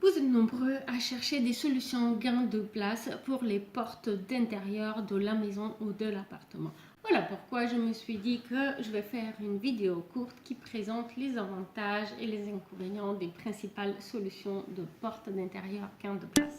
Vous êtes nombreux à chercher des solutions gain de place pour les portes d'intérieur de la maison ou de l'appartement. Voilà pourquoi je me suis dit que je vais faire une vidéo courte qui présente les avantages et les inconvénients des principales solutions de portes d'intérieur gain de place.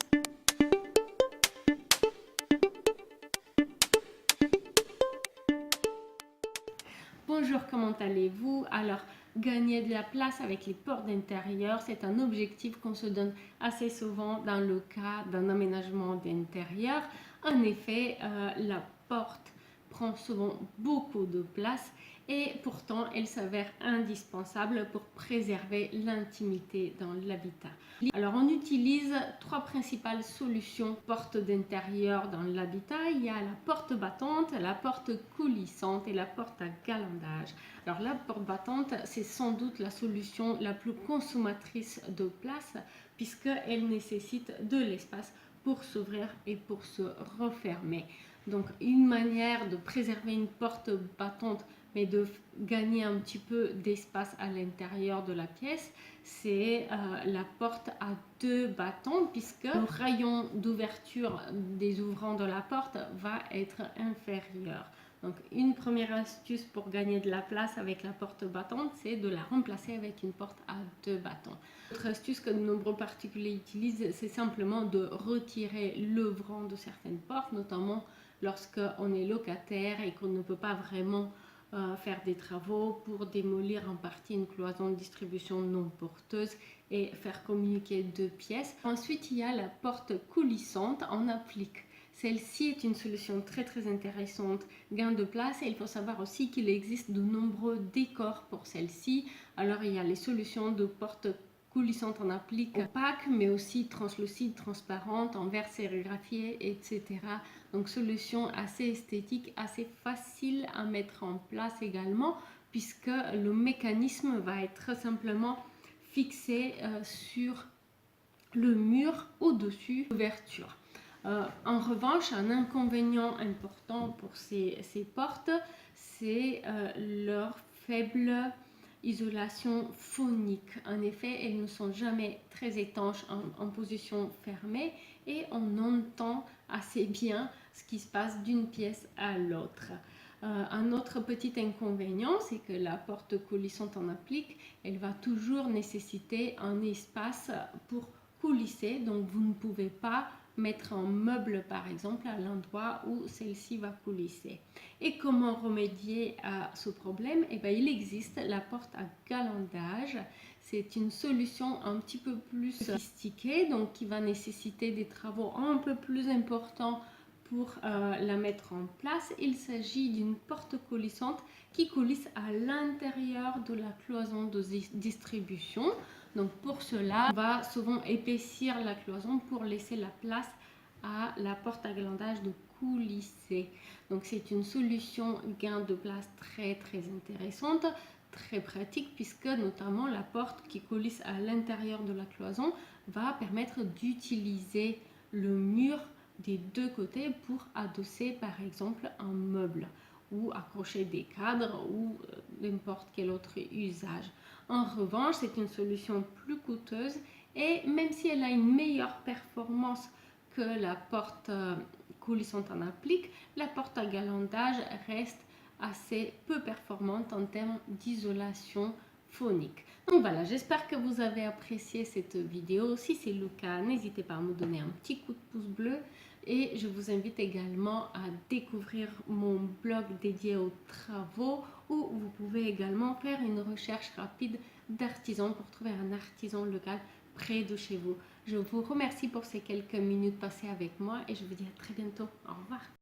Bonjour, comment allez-vous? Alors, gagner de la place avec les portes d'intérieur, c'est un objectif qu'on se donne assez souvent dans le cas d'un aménagement d'intérieur. En effet, la porte prend souvent beaucoup de place et pourtant elle s'avère indispensable pour préserver l'intimité dans l'habitat. Alors on utilise trois principales solutions portes d'intérieur dans l'habitat. Il y a la porte battante, la porte coulissante et la porte à galandage. Alors la porte battante, c'est sans doute la solution la plus consommatrice de place puisqu'elle nécessite de l'espace pour s'ouvrir et pour se refermer. Donc une manière de préserver une porte battante mais de gagner un petit peu d'espace à l'intérieur de la pièce, c'est la porte à deux battants puisque le rayon d'ouverture des ouvrants de la porte va être inférieur. Donc une première astuce pour gagner de la place avec la porte battante, c'est de la remplacer avec une porte à deux battants. Autre astuce que de nombreux particuliers utilisent, c'est simplement de retirer l'ouvrant de certaines portes, notamment lorsqu'on est locataire et qu'on ne peut pas vraiment faire des travaux pour démolir en partie une cloison de distribution non porteuse et faire communiquer deux pièces. Ensuite, il y a la porte coulissante en applique. Celle-ci est une solution très intéressante, gain de place, et il faut savoir aussi qu'il existe de nombreux décors pour celle-ci. Alors il y a les solutions de porte coulissante en applique opaque, mais aussi translucide, transparente, en verre sérigraphié, etc. Donc solution assez esthétique, assez facile à mettre en place également, puisque le mécanisme va être simplement fixé sur le mur au-dessus de l'ouverture. En revanche, un inconvénient important pour ces portes, c'est leur faible isolation phonique. En effet, elles ne sont jamais très étanches en position fermée et on entend assez bien ce qui se passe d'une pièce à l'autre. Un autre petit inconvénient, c'est que la porte coulissante en applique, elle va toujours nécessiter un espace pour coulisser, donc vous ne pouvez pas mettre un meuble par exemple à l'endroit où celle-ci va coulisser. Et comment remédier à ce problème? Eh bien, il existe la porte à galandage. C'est une solution un petit peu plus sophistiquée, donc qui va nécessiter des travaux un peu plus importants pour la mettre en place. Il s'agit d'une porte coulissante qui coulisse à l'intérieur de la cloison de distribution. Donc pour cela, on va souvent épaissir la cloison pour laisser la place à la porte à galandage de coulisser. Donc c'est une solution gain de place très intéressante, très pratique, puisque notamment la porte qui coulisse à l'intérieur de la cloison va permettre d'utiliser le mur des deux côtés pour adosser par exemple un meuble ou accrocher des cadres ou n'importe quel autre usage. En revanche, c'est une solution plus coûteuse et même si elle a une meilleure performance que la porte coulissante en applique, la porte à galandage reste assez peu performante en termes d'isolation phonique. Donc voilà, j'espère que vous avez apprécié cette vidéo. Si c'est le cas, n'hésitez pas à me donner un petit coup de pouce bleu et je vous invite également à découvrir mon blog dédié aux travaux où vous pouvez également faire une recherche rapide d'artisans pour trouver un artisan local près de chez vous. Je vous remercie pour ces quelques minutes passées avec moi et je vous dis à très bientôt. Au revoir.